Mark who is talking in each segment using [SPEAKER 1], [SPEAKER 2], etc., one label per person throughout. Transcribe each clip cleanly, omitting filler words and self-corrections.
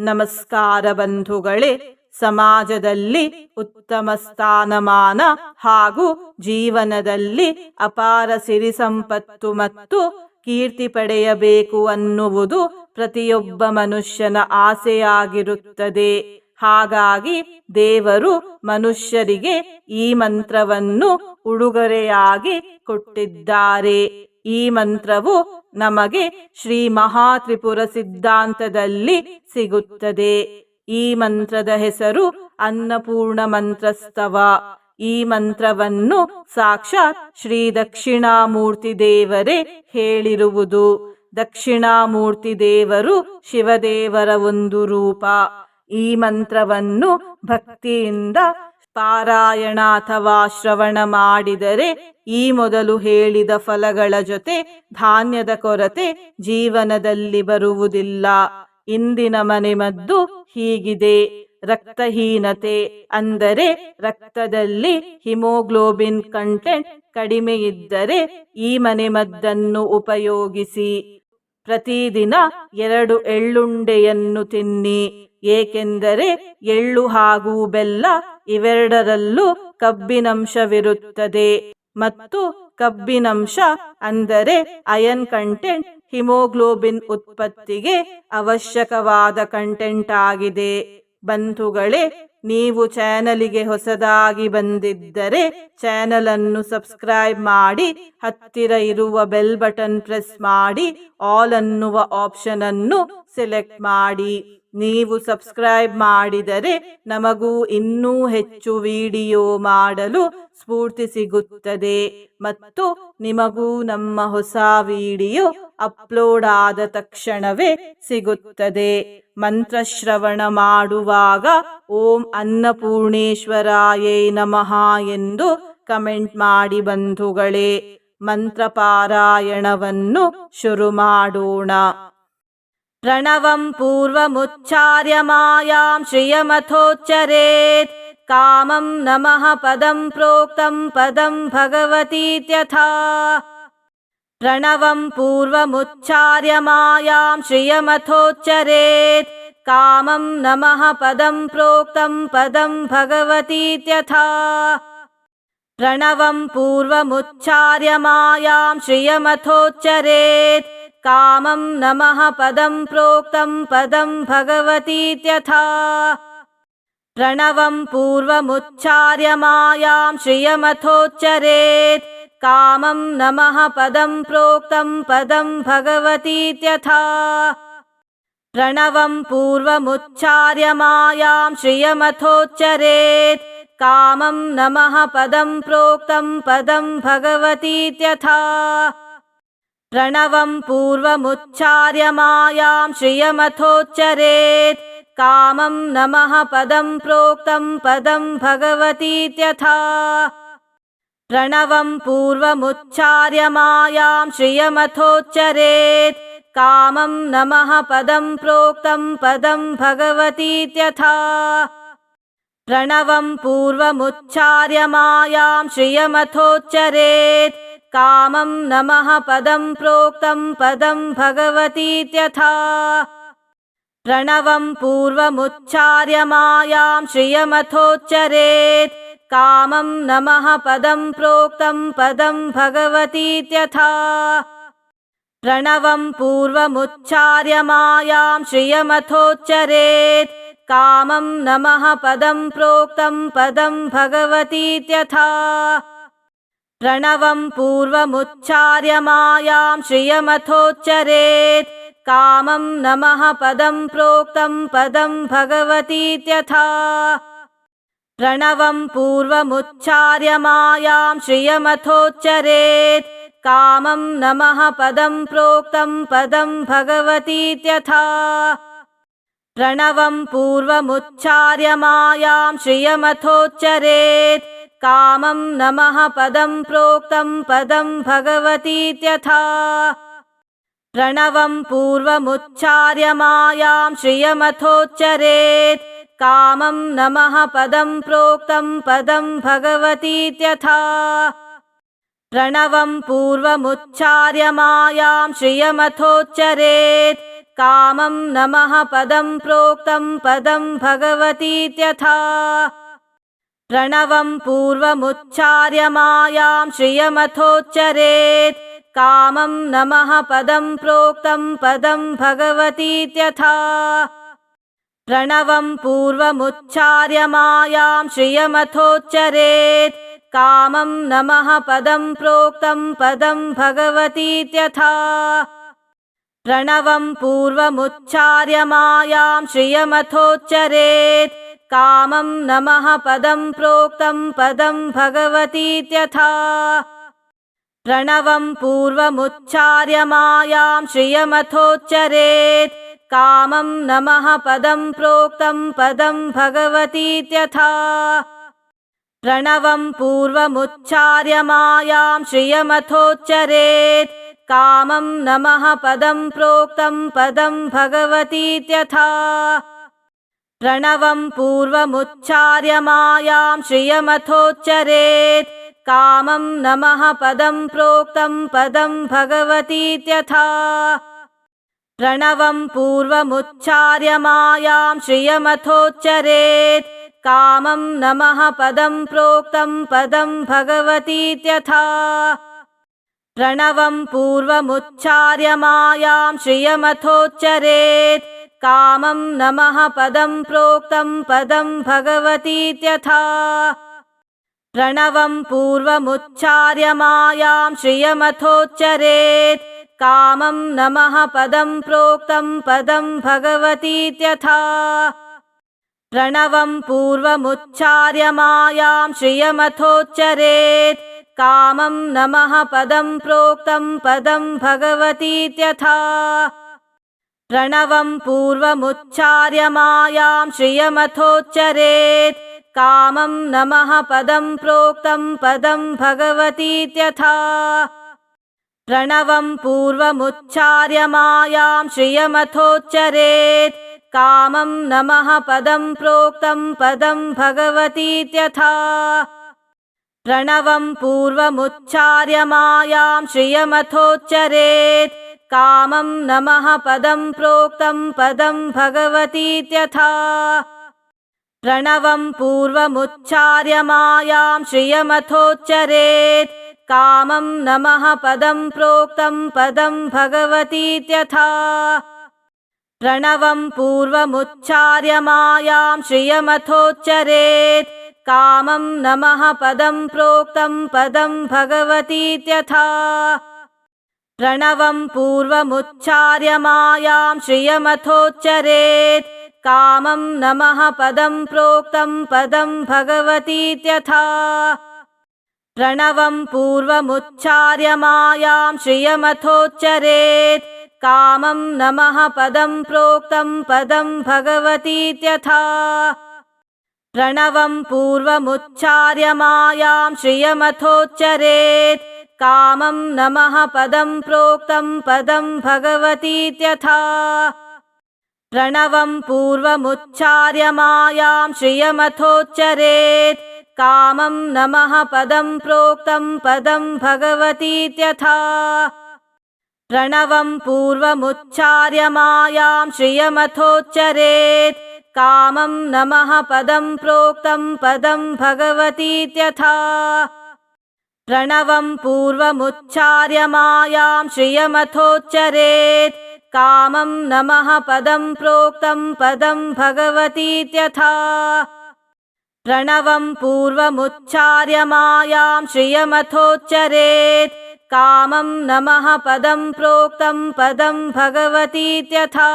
[SPEAKER 1] ನಮಸ್ಕಾರ ಬಂಧುಗಳೇ. ಸಮಾಜದಲ್ಲಿ ಉತ್ತಮ ಸ್ಥಾನಮಾನ ಹಾಗೂ ಜೀವನದಲ್ಲಿ ಅಪಾರ ಸಿರಿ ಸಂಪತ್ತು ಮತ್ತು ಕೀರ್ತಿ ಪಡೆಯಬೇಕು ಅನ್ನುವುದು ಪ್ರತಿಯೊಬ್ಬ ಮನುಷ್ಯನ ಆಸೆಯಾಗಿರುತ್ತದೆ. ಹಾಗಾಗಿ ದೇವರು ಮನುಷ್ಯರಿಗೆ ಈ ಮಂತ್ರವನ್ನು ಉಡುಗೊರೆಯಾಗಿ ಕೊಟ್ಟಿದ್ದಾರೆ. ಈ ಮಂತ್ರವು ನಮಗೆ ಶ್ರೀ ಮಹಾತ್ರಿಪುರ ಸಿದ್ಧಾಂತದಲ್ಲಿ ಸಿಗುತ್ತದೆ. ಈ ಮಂತ್ರದ ಹೆಸರು ಅನ್ನಪೂರ್ಣ ಮಂತ್ರಸ್ತವ. ಈ ಮಂತ್ರವನ್ನು ಸಾಕ್ಷಾತ್ ಶ್ರೀ ದಕ್ಷಿಣಾಮೂರ್ತಿ ದೇವರೇ ಹೇಳಿರುವುದು. ದಕ್ಷಿಣಾಮೂರ್ತಿ ದೇವರು ಶಿವದೇವರ ಒಂದು ರೂಪ. ಈ ಮಂತ್ರವನ್ನು ಭಕ್ತಿಯಿಂದ ಪಾರಾಯಣ ಅಥವಾ ಶ್ರವಣ ಮಾಡಿದರೆ ಈ ಮೊದಲು ಹೇಳಿದ ಫಲಗಳ ಜೊತೆ ಧಾನ್ಯದ ಕೊರತೆ ಜೀವನದಲ್ಲಿ ಬರುವುದಿಲ್ಲ. ಇಂದಿನ ಮನೆಮದ್ದು ಹೀಗಿದೆ. ರಕ್ತಹೀನತೆ ಅಂದರೆ ರಕ್ತದಲ್ಲಿ ಹಿಮೋಗ್ಲೋಬಿನ್ ಕಂಟೆಂಟ್ ಕಡಿಮೆ ಇದ್ದರೆ ಈ ಮನೆಮದ್ದನ್ನು ಉಪಯೋಗಿಸಿ. ಪ್ರತಿದಿನ 2 ಎಳ್ಳುಂಡೆಯನ್ನು ತಿನ್ನಿ. ಏಕೆಂದರೆ ಎಳ್ಳು ಹಾಗೂ ಬೆಲ್ಲ ಇವೆರಡರಲ್ಲೂ ಕಬ್ಬಿನಂಶವಿರುತ್ತದೆ ಮತ್ತು ಕಬ್ಬಿನಂಶ ಅಂದರೆ ಅಯನ್ ಕಂಟೆಂಟ್ ಹಿಮೋಗ್ಲೋಬಿನ್ ಉತ್ಪತ್ತಿಗೆ ಅವಶ್ಯಕವಾದ ಕಂಟೆಂಟ್ ಆಗಿದೆ. ಬಂಧುಗಳೇ, ನೀವು ಚಾನಲಿಗೆ ಹೊಸದಾಗಿ ಬಂದಿದ್ದರೆ ಚಾನಲ್ ಅನ್ನು ಸಬ್ಸ್ಕ್ರೈಬ್ ಮಾಡಿ, ಹತ್ತಿರ ಇರುವ ಬೆಲ್ ಬಟನ್ ಪ್ರೆಸ್ ಮಾಡಿ, ಆಲ್ ಅನ್ನುವ ಆಪ್ಷನ್ ಅನ್ನು ಸೆಲೆಕ್ಟ್ ಮಾಡಿ. ನೀವು ಸಬ್ಸ್ಕ್ರೈಬ್ ಮಾಡಿದರೆ ನಮಗೂ ಇನ್ನೂ ಹೆಚ್ಚು ವಿಡಿಯೋ ಮಾಡಲು ಸ್ಫೂರ್ತಿ ಸಿಗುತ್ತದೆ ಮತ್ತು ನಿಮಗೂ ನಮ್ಮ ಹೊಸ ವಿಡಿಯೋ ಅಪ್ಲೋಡ್ ಆದ ತಕ್ಷಣವೇ ಸಿಗುತ್ತದೆ. ಮಂತ್ರಶ್ರವಣ ಮಾಡುವಾಗ ಓಂ ಅನ್ನಪೂರ್ಣೇಶ್ವರಾಯೇ ನಮಃ ಎಂದು ಕಮೆಂಟ್ ಮಾಡಿ ಬಂಧುಗಳೇ. ಮಂತ್ರ ಪಾರಾಯಣವನ್ನು ಶುರು ಮಾಡೋಣ. ಪ್ರಣವಂ ಪೂರ್ವಮುಚ್ಚಾರ್ಯ ಮಾಯಾಂ ಶ್ರಿಯಮಥೋಚ್ಚರೇತ್. ಕಾಮಂ ನಮಃ ಪದಂ ಪ್ರೋಕ್ತಂ ಪದಂ ಭಗವತೀತ್ಯಥಾ. ಪ್ರಣವಂ ಪೂರ್ವಮುಚ್ಚಾರ್ಯ ಮಾಯಾಂ ಶ್ರಿಯಮಥೋಚ್ಚರೇತ್. ಕಾಮಂ ನಮಃ ಪದಂ ಪ್ರೋಕ್ತಂ ಪದಂ ಭಗವತೀತ್ಯಥಾ. ಪ್ರಣವಂ ಪೂರ್ವಮುಚ್ಚಾರ್ಯ ಮಾಯಾಂ ಶ್ರಿಯಮಥೋಚ್ಚರೇತ್. ಕಾಮಂ ನಮಃ ಪದಂ ಪ್ರೋಕ್ತಂ ಪದಂ ಭಗವತೀತ್ಯಥಾ. ಪ್ರಣವಂ ಪೂರ್ವಮುಚ್ಚಾರ್ಯ ಮಾಯಾಂ ಶ್ರಿಯಮಥೋಚ್ಚರೇತ್. ಕಾಮಂ ನಮಃ ಪದಂ ಪ್ರೋಕ್ತಂ ಪದಂ ಭಗವತೀತ್ಯಥಾ. ಪ್ರಣವಂ ಪೂರ್ವಮುಚ್ಚಾರ್ಯ ಮಾಯಾಂ ಶ್ರಿಯಮಥೋಚ್ಚರೇತ್. ಕಾಮಂ ನಮಃ ಪದಂ ಪ್ರೋಕ್ತಂ ಪದಂ ಭಗವತೀತ್ಯಥಾ. ಪ್ರಣವಂ ಪೂರ್ವಮುಚ್ಚಾರ್ಯ ಮಾಯಾಂ ಶ್ರಿಯಮಥೋಚ್ಚರೇತ್. ಕಾಮಂ ನಮಃ ಪದಂ ಪ್ರೋಕ್ತಂ ಪದಂ ಭಗವತೀತ್ಯಥಾ. ಪ್ರಣವಂ ಪೂರ್ವಮುಚ್ಚಾರ್ಯ ಮಾಯಾಂ ಶ್ರಿಯಮಥೋಚ್ಚರೇತ್. ಕಾಮಂ ನಮಃ ಪದಂ ಪ್ರೋಕ್ತಂ ಪದಂ ಭಗವತೀತ್ಯಥಾ. ಪ್ರಣವಂ ಪೂರ್ವಮುಚ್ಚಾರ್ಯ ಮಾಯಾಂ ಶ್ರಿಯಮಥೋಚ್ಚರೇತ್. ಕಾಮಂ ನಮಃ ಪದಂ ಪ್ರೋಕ್ತಂ ಪದಂ ಭಗವತೀತ್ಯಥಾ. ಪ್ರಣವಂ ಪೂರ್ವಮುಚ್ಚಾರ್ಯ ಮಾಯಾಂ ಶ್ರಿಯಮಥೋಚ್ಚರೇತ್. ಕಾಮಂ ನಮಃ ಪದಂ ಪ್ರೋಕ್ತಂ ಪದಂ ಭಗವತೀತ್ಯಥಾ. ಪ್ರಣವಂ ಪೂರ್ವಮುಚ್ಚಾರ್ಯ ಮಾಯಾಂ ಶ್ರಿಯಮಥೋಚ್ಚರೇತ್. ಕಾಮಂ ನಮಃ ಪದಂ ಪ್ರೋಕ್ತಂ ಪದಂ ಭಗವತೀತ್ಯಥಾ. ಪ್ರಣವಂ ಪೂರ್ವಮುಚ್ಚಾರ್ಯ ಮಾಯಾಂ ಶ್ರಿಯಮಥೋಚ್ಚರೇತ್. ಕಾಮಂ ನಮಃ ಪದಂ ಪ್ರೋಕ್ತಂ ಪದಂ ಭಗವತೀತ್ಯಥಾ. ಪ್ರಣವಂ ಪೂರ್ವಮುಚ್ಚಾರ್ಯ ಮಾಯಾಂ ಶ್ರಿಯಮಥೋಚ್ಚರೇತ್. ಕಾಮಂ ನಮಃ ಪದಂ ಪ್ರೋಕ್ತಂ ಪದಂ ಭಗವತೀತ್ಯಥಾ. ಪ್ರಣವಂ ಪೂರ್ವಮುಚ್ಚಾರ್ಯ ಮಾಯಾಂ ಶ್ರಿಯಮಥೋಚ್ಚರೇತ್. ಕಾಮಂ ನಮಃ ಪದಂ ಪ್ರೋಕ್ತಂ ಪದಂ ಭಗವತೀತ್ಯಥಾ. ಪ್ರಣವಂ ಪೂರ್ವಮುಚ್ಚಾರ್ಯ ಮಾಯಾಂ ಶ್ರಿಯಮಥೋಚ್ಚರೇತ್. ಕಾಮಂ ನಮಃ ಪದಂ ಪ್ರೋಕ್ತಂ ಪದಂ ಭಗವತೀತ್ಯಥಾ. ಪ್ರಣವಂ ಪೂರ್ವಮುಚ್ಚಾರ್ಯ ಮಾಯಾಂ ಶ್ರಿಯಮಥೋಚ್ಚರೇತ್. कामं नमः पदं प्रोक्तं पदं भगवतीत्यथा प्रणवं पूर्वमुच्चार्य मायां श्रियमथोच्चरेत् कामं नमः पदं प्रोक्तं पदं भगवतीत्यथा प्रणवं पूर्वमुच्चार्य मायां श्रियमथोच्चरेत् कामं नमः पदं प्रोक्तं पदं भगवतीत्यथा प्रणवं पूर्वमुच्चार्य मायां श्रियमथोच्चरेत् कामं नमः पदं प्रोक्तं पदं भगवतीत्यथा प्रणवं पूर्वमुच्चार्य मायां श्रियमथोच्चरेत् कामं नमः पदं प्रोक्तं पदं भगवतीत्यथा प्रणवं पूर्वमुच्चार्य मायां श्रियमथोच्चरेत् कामं नमः पदं प्रोक्तं पदं भगवतीत्यथा प्रणवं पूर्वमुच्चार्य मायां श्रियमथोच्चरेत् कामं नमः पदं प्रोक्तं पदं भगवतीत्यथा प्रणवं पूर्वमुच्चार्य मायां श्रियमथोच्चरेत् कामं नमः पदं प्रोक्तं पदं भगवतीत्यथा प्रणवं पूर्वमुच्चार्य मायां श्रियमथोच्चरेत् कामं नमः पदं प्रोक्तं पदं भगवतीत्यथा प्रणवं पूर्वमुच्चार्य मायां श्रियमथोच्चरेत् कामं नमः पदं प्रोक्तं पदं भगवतीत्यथा प्रणवं पूर्वमुच्चार्य मायां श्रियमथोच्चरेत् कामं नमः पदं प्रोक्तं पदं भगवतीत्यथा प्रणवं पूर्वमुच्चार्य मायां श्रियमथोच्चरेत् कामं नमः पदं प्रोक्तं पदं भगवतीत्यथा प्रणवं पूर्वमुच्चार्य मायां श्रियमथोच्चरेत् कामं नमः पदं प्रोक्तं पदं भगवतीत्यथा प्रणवं पूर्वमुच्चार्य मायां श्रियमथोच्चरेत् कामं नमः पदं प्रोक्तं पदं भगवतीत्यथा प्रणवं पूर्वमुच्चार्य मायां श्रियमथोच्चरेत् कामं नमः पदं प्रोक्तं पदं भगवतीत्यथा प्रणवं पूर्वमुच्चार्य मायां श्रियमथोच्चरेत् कामं नमः पदं प्रोक्तं पदं भगवतीत्यथा प्रणवं पूर्वमुच्चार्य मायां श्रियमथोच्चरेत् कामं नमः पदं प्रोक्तं पदं भगवतीत्यथा प्रणवं पूर्वमुच्चार्य मायां श्रियमथोच्चरेत् कामं नमः पदं प्रोक्तं पदं भगवतीत्यथा प्रणवं पूर्वमुच्चार्य मायां श्रियमथोच्चरेत् कामं नमः पदं प्रोक्तं पदं भगवतीत्यथा प्रणवं पूर्वमुच्चार्य मायां श्रियमथोच्चरेत् कामं नमः पदं प्रोक्तं पदं भगवतीत्यथा प्रणवं पूर्वमुच्चार्य मायां श्रियमथोच्चरेत् कामं नमः पदं प्रोक्तं पदं भगवतीत्यथा प्रणवं पूर्वमुच्चार्य मायां श्रियमथोच्चरेत् कामं नमः पदं प्रोक्तं पदं भगवतीत्यथा प्रणवं पूर्वमुच्चार्य मायां श्रियमथोच्चरेत् कामं नमः पदं प्रोक्तं पदं भगवतीत्यथा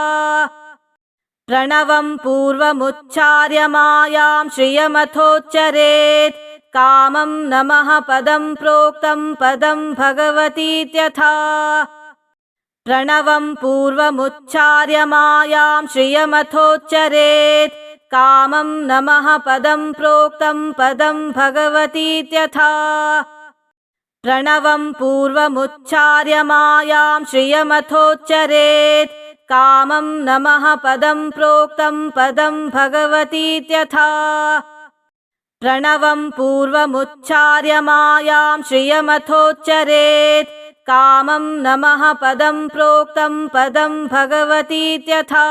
[SPEAKER 1] प्रणवं पूर्वमुच्चार्य मायां श्रियमथोच्चरेत् कामं नमः पदं प्रोक्तं पदं भगवतीत्यथा प्रणवं पूर्वमुच्चार्य मायां श्रियमथोच्चरेत् कामं नमः पदं प्रोक्तं पदं भगवतीत्यथा प्रणवं पूर्वमुच्चार्य मायां श्रियमथोच्चरेत् कामं नमः पदं प्रोक्तं पदं भगवतीत्यथा प्रणवं पूर्वमुच्चार्य मायां श्रियमथोच्चरेत् कामं नमः पदं प्रोक्तं पदं भगवतीत्यथा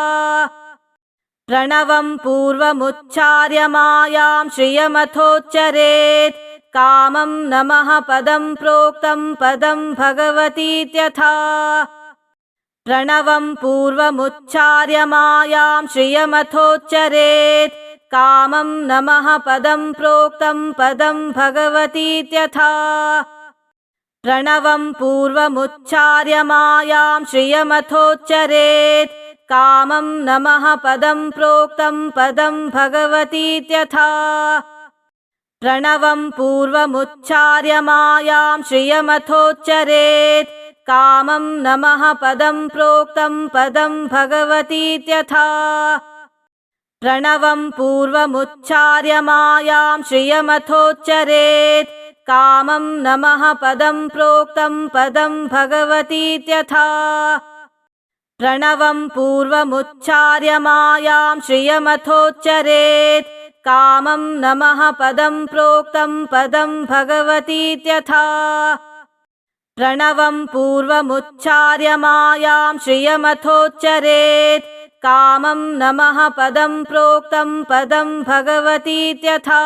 [SPEAKER 1] प्रणवं पूर्वमुच्चार्य मायां श्रियमथोच्चरेत् कामं नमः पदं प्रोक्तं पदं भगवतीत्यथा प्रणवं पूर्वमुच्चार्य मायां श्रियमथोच्चरेत् कामं नमः पदं प्रोक्तं पदं भगवतीत्यथा प्रणवं पूर्वमुच्चार्य मायां श्रियमथोच्चरेत् कामं नमः पदं प्रोक्तं पदं भगवतीत्यथा प्रणवं पूर्वमुच्चार्य मायां श्रियमथोच्चरेत् कामं नमः पदं प्रोक्तं पदं भगवतीत्यथा प्रणवं पूर्वमुच्चार्य मायां श्रियमथोच्चरेत् कामं नमः पदं प्रोक्तं पदं भगवतीत्यथा प्रणवं पूर्वमुच्चार्य मायां श्रियमथोच्चरेत् कामं नमः पदं प्रोक्तं पदं भगवतीत्यथा प्रणवं पूर्वमुच्चार्य मायां श्रियमथोच्चरेत् कामं नमः पदं प्रोक्तं पदं भगवतीत्यथा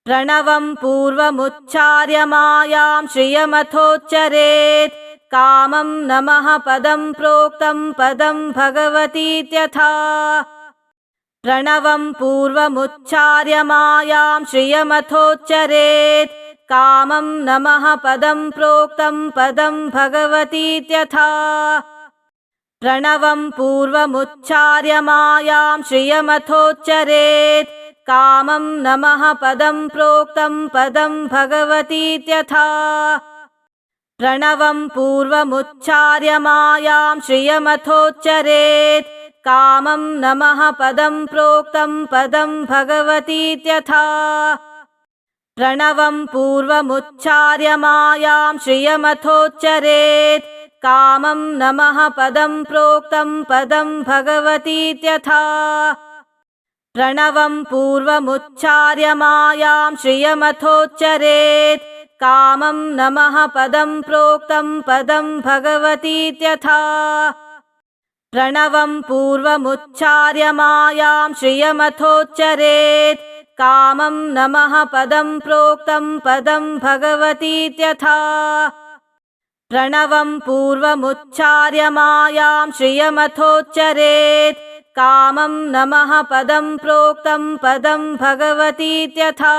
[SPEAKER 1] प्रणवं पूर्वमुच्चार्य मायां श्रियमथोच्चरेत् कामं नमः पदं प्रोक्तं पदं भगवतीत्यथा प्रणवं पूर्वमुच्चार्य मायां श्रियमथोच्चरेत् कामं नमः पदं प्रोक्तं पदं भगवतीत्यथा प्रणवं पूर्वमुच्चार्य मायां श्रियमथोच्चरेत् कामं नमः पदं प्रोक्तं पदं भगवतीत्यथा प्रणवं पूर्वमुच्चार्य मायां श्रियमथोच्चरेत् कामं नमः पदं प्रोक्तं पदं भगवतीत्यथा प्रणवं पूर्वमुच्चार्य मायां श्रियमथोच्चरेत् कामं नमः पदं प्रोक्तं पदं भगवतीत्यथा प्रणवं पूर्वमुच्चार्य मायां श्रियमथोच्चरेत् कामं नमः पदं प्रोक्तं पदं भगवतीत्यथा प्रणवं पूर्वमुच्चार्य मायां श्रियमथोच्चरेत् कामं नमः पदं प्रोक्तं पदं भगवतीत्यथा प्रणवं पूर्वमुच्चार्य मायां श्रियमथोच्चरेत् कामं नमः पदं प्रोक्तं पदं भगवतीत्यथा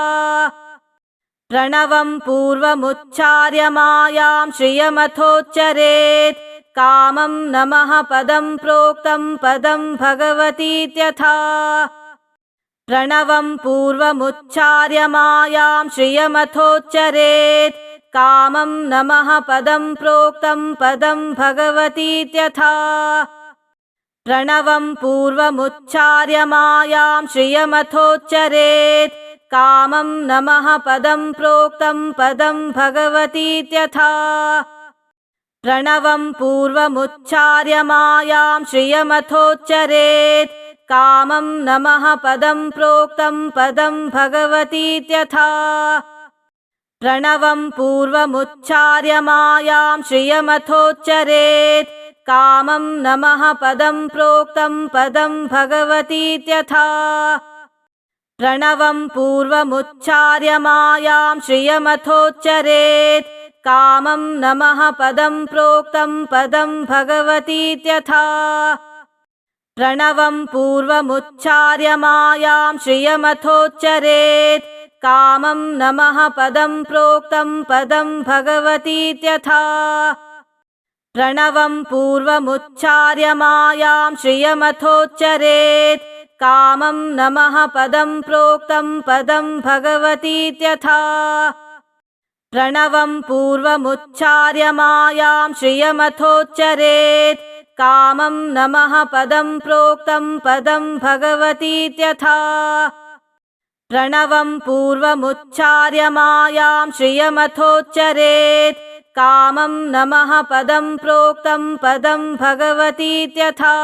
[SPEAKER 1] प्रणवं पूर्वमुच्चार्य मायां श्रियमथोच्चरेत् कामं नमः पदं प्रोक्तं पदं भगवतीत्यथा प्रणवं पूर्वमुच्चार्य मायां श्रियमथोच्चरेत् कामं नमः पदं प्रोक्तं पदं भगवतीत्यथा प्रणवं पूर्वमुच्चार्य मायां श्रियमथोच्चरेत् कामं नमः पदं प्रोक्तं पदं भगवतीत्यथा प्रणवं पूर्वमुच्चार्य मायां श्रियमथोच्चरेत् कामं नमः पदं प्रोक्तं पदं भगवतीत्यथा प्रणवं पूर्वमुच्चार्य मायां श्रियमथोच्चरेत् कामं नमः पदं प्रोक्तं पदं भगवतीत्यथा प्रणवं पूर्वमुच्चार्य मायां श्रियमथोच्चरेत् कामं नमः पदं प्रोक्तं पदं भगवतीत्यथा प्रणवं पूर्वमुच्चार्य मायां श्रियमथोच्चरेत् कामं नमः पदं प्रोक्तं पदं भगवतीत्यथा प्रणवं पूर्वमुच्चार्य मायां श्रियमथोच्चरेत् कामं नमः पदं प्रोक्तं पदं भगवतीत्यथा प्रणवं पूर्वमुच्चार्य मायां श्रियमथोच्चरेत् कामं नमः पदं प्रोक्तं पदं भगवतीत्यथा प्रणवं पूर्वमुच्चार्य मायां श्रियमथोच्चरेत् कामं नमः पदं प्रोक्तं पदं भगवतीत्यथा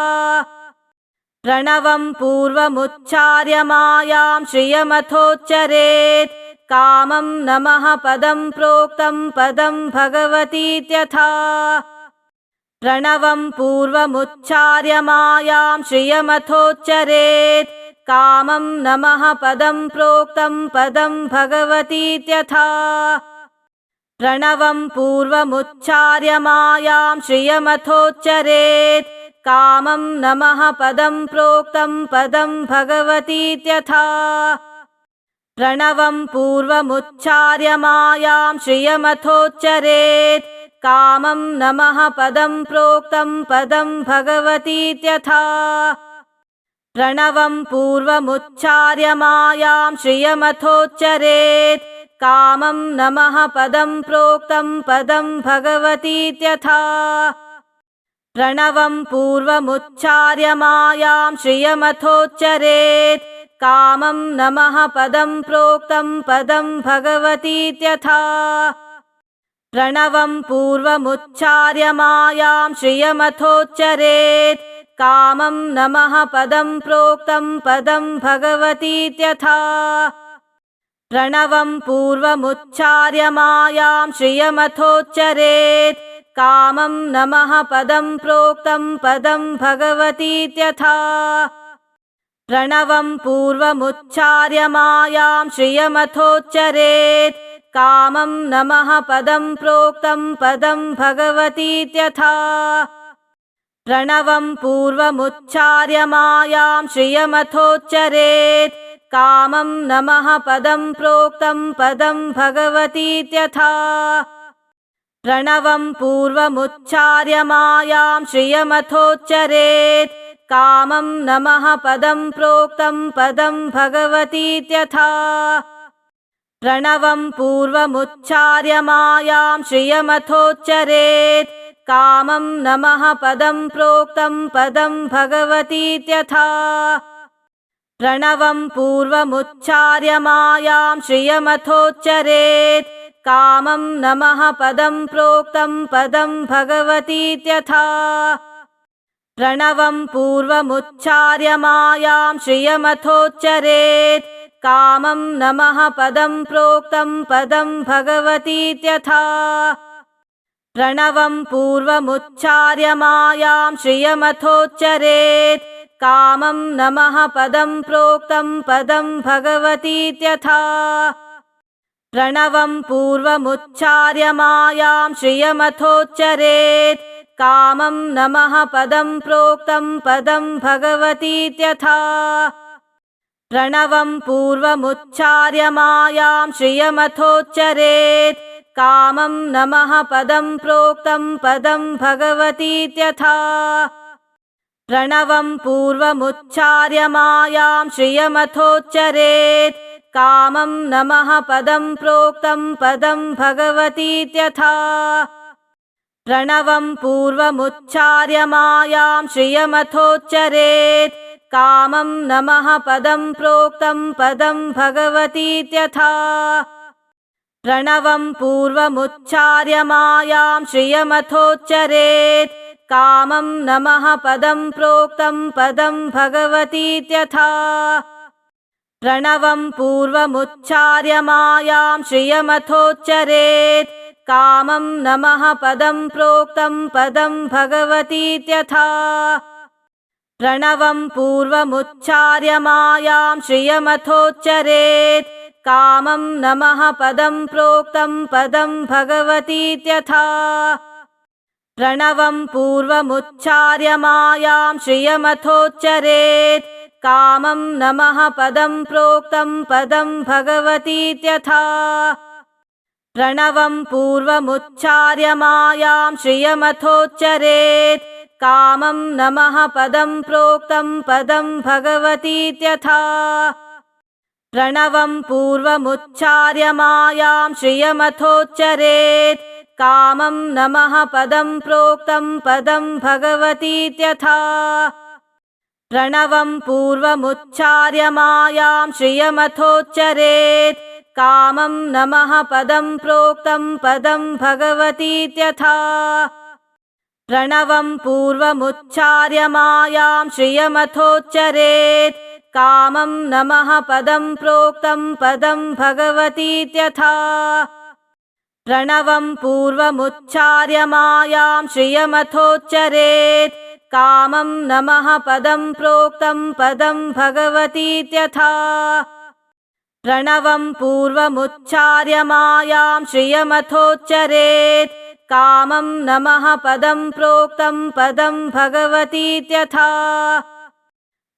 [SPEAKER 1] प्रणवं पूर्वमुच्चार्य मायां श्रियमथोच्चरेत् कामं नमः पदं प्रोक्तं पदं भगवतीत्यथा प्रणवं पूर्वमुच्चार्य मायां श्रियमथोच्चरेत् कामं नमः पदं प्रोक्तं पदं भगवतीत्यथा प्रणवं पूर्वमुच्चार्य मायां श्रियमथोच्चरेत् कामं नमः पदं प्रोक्तं पदं भगवतीत्यथा प्रणवं पूर्वमुच्चार्य मायां श्रियमथोच्चरेत् कामं नमः पदं प्रोक्तं पदं भगवतीत्यथा प्रणवं पूर्वमुच्चार्य मायां श्रियमथोच्चरेत् कामं नमः पदं प्रोक्तं पदं भगवतीत्यथा प्रणवं पूर्वमुच्चार्य मायां श्रियमथोच्चरेत् कामं नमः पदं प्रोक्तं पदं भगवतीत्यथा प्रणवं पूर्वमुच्चार्य मायां श्रियमथोच्चरेत् कामं नमः पदं प्रोक्तं पदं भगवतीत्यथा प्रणवं पूर्वमुच्चार्य मायां श्रियमथोच्चरेत् कामं नमः पदं प्रोक्तं पदं भगवतीत्यथा प्रणवं पूर्वमुच्चार्य मायां श्रियमथोच्चरेत् कामं नमः पदं प्रोक्तं पदं भगवतीत्यथा प्रणवं पूर्वमुच्चार्य मायां श्रियमथोच्चरेत् कामं नमः पदं प्रोक्तं पदं भगवतीत्यथा प्रणवं पूर्वमुच्चार्य मायां श्रियमथोच्चरेत् कामं नमः पदं प्रोक्तं पदं भगवतीत्यथा प्रणवं पूर्वमुच्चार्य मायां श्रियमथोच्चरेत् कामं नमः पदं प्रोक्तं पदं भगवतीत्यथा प्रणवं पूर्वमुच्चार्य मायां श्रियमथोच्चरेत् कामं नमः पदं प्रोक्तं पदं भगवतीत्यथा प्रणवं पूर्वमुच्चार्य मायां श्रियमथोच्चरेत् कामं नमः पदं प्रोक्तं पदं भगवतीत्यथा प्रणवं पूर्वमुच्चार्य मायां श्रियमथोच्चरेत् कामं नमः पदं प्रोक्तं पदं भगवतीत्यथा प्रणवं पूर्वमुच्चार्य मायां श्रियमथोच्चरेत् कामं नमः पदं प्रोक्तं पदं भगवतीत्यथा प्रणवं पूर्वमुच्चार्य मायां श्रियमथोच्चरेत् कामं नमः पदं प्रोक्तं पदं भगवतीत्यथा प्रणवं पूर्वमुच्चार्य मायां श्रियमथोच्चरेत् कामं नमः पदं प्रोक्तं पदं भगवतीत्यथा प्रणवं पूर्वमुच्चार्य मायां श्रियमथोच्चरेत् कामं नमः पदं प्रोक्तं पदं भगवतीत्यथा प्रणवं पूर्वमुच्चार्य मायां श्रियमथोच्चरेत् कामं नमः पदं प्रोक्तं पदं भगवतीत्यथा प्रणवं पूर्वमुच्चार्य मायां श्रियमथोच्चरेत् कामं नमः पदं प्रोक्तं पदं भगवतीत्यथा प्रणवं पूर्वमुच्चार्य मायां श्रियमथोच्चरेत् कामं नमः पदं प्रोक्तं पदं भगवतीत्यथा प्रणवं पूर्वमुच्चार्य मायां श्रियमथोच्चरेत् कामं नमः पदं प्रोक्तं पदं भगवतीत्यथा प्रणवं पूर्वमुच्चार्य मायां श्रियमथोच्चरेत् कामं नमः पदं प्रोक्तं पदं भगवतीत्यथा प्रणवं पूर्वमुच्चार्य मायां श्रियमथोच्चरेत् कामं नमः पदं प्रोक्तं पदं भगवतीत्यथा प्रणवं पूर्वमुच्चार्य मायां श्रियमथोच्चरेत् कामं नमः पदं प्रोक्तं पदं भगवतीत्यथा प्रणवं पूर्वमुच्चार्य मायां श्रियमथोच्चरेत् कामं नमः पदं प्रोक्तं पदं भगवतीत्यथा प्रणवं पूर्वमुच्चार्य मायां श्रियमथोच्चरेत् कामं नमः पदं प्रोक्तं पदं भगवतीत्यथा प्रणवं पूर्वमुच्चार्य मायां श्रियमथोच्चरेत् कामं नमः पदं प्रोक्तं पदं भगवतीत्यथा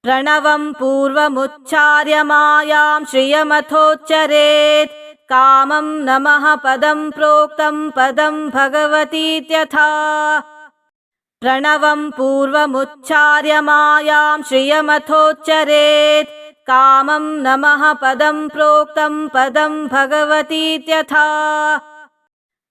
[SPEAKER 1] प्रणवं पूर्वमुच्चार्य मायां श्रियमथोच्चरेत् कामं नमः पदं प्रोक्तं पदं भगवतीत्यथा प्रणवं पूर्वमुच्चार्य मायां श्रियमथोच्चरेत् कामं नमः पदं प्रोक्तं पदं भगवतीत्यथा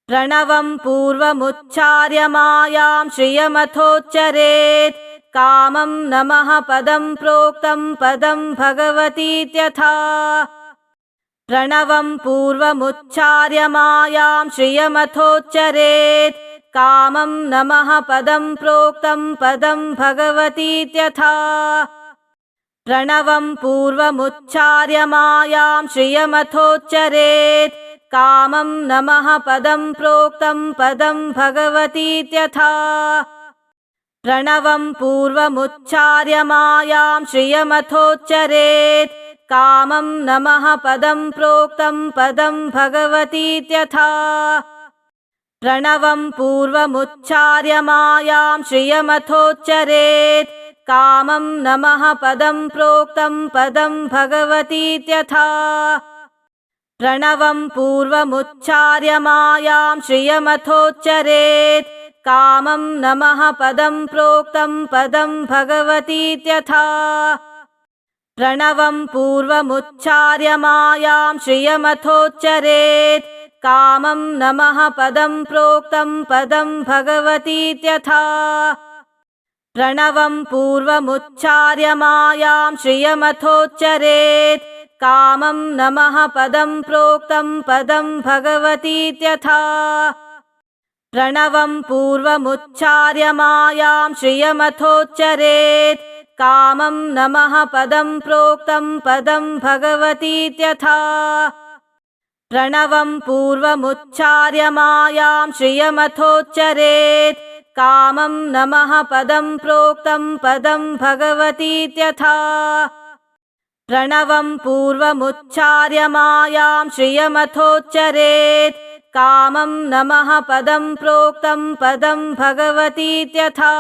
[SPEAKER 1] प्रणवं पूर्वमुच्चार्य मायां श्रियमथोच्चरेत् कामं नमः पदं प्रोक्तं पदं भगवतीत्यथा प्रणवं पूर्वमुच्चार्य मायां श्रियमथोच्चरेत् कामं नमः पदं प्रोक्तं पदं भगवतीत्यथा प्रणवं पूर्वमुच्चार्य मायां श्रियमथोच्चरेत् कामं नमः पदं प्रोक्तं पदं भगवतीत्यथा प्रणवं पूर्वमुच्चार्य मायां श्रियमथोच्चरेत् कामं नमः पदं प्रोक्तं पदं भगवतीत्यथा प्रणवं पूर्वमुच्चार्य मायां श्रियमथोच्चरेत् कामं नमः पदं प्रोक्तं पदं भगवतीत्यथा प्रणवं पूर्वमुच्चार्य मायां श्रियमथोच्चरेत् कामं नमः पदं प्रोक्तं पदं भगवतीत्यथा प्रणवं पूर्वमुच्चार्य मायां श्रियमथोच्चरेत् कामं नमः पदं प्रोक्तं पदं भगवतीत्यथा प्रणवं पूर्वमुच्चार्य मायां श्रियमथोच्चरेत् कामं नमः पदं प्रोक्तं पदं भगवतीत्यथा प्रणवं पूर्वमुच्चार्य मायां श्रियमथोच्चरेत् कामं नमः पदं प्रोक्तं पदं भगवतीत्यथा प्रणवं पूर्वमुच्चार्य मायां श्रियमथोच्चरेत् कामं नमः पदं प्रोक्तं पदं भगवतीत्यथा प्रणवं पूर्वमुच्चार्य मायां श्रियमथोच्चरेत् कामं नमः पदं प्रोक्तं पदं भगवतीत्यथा।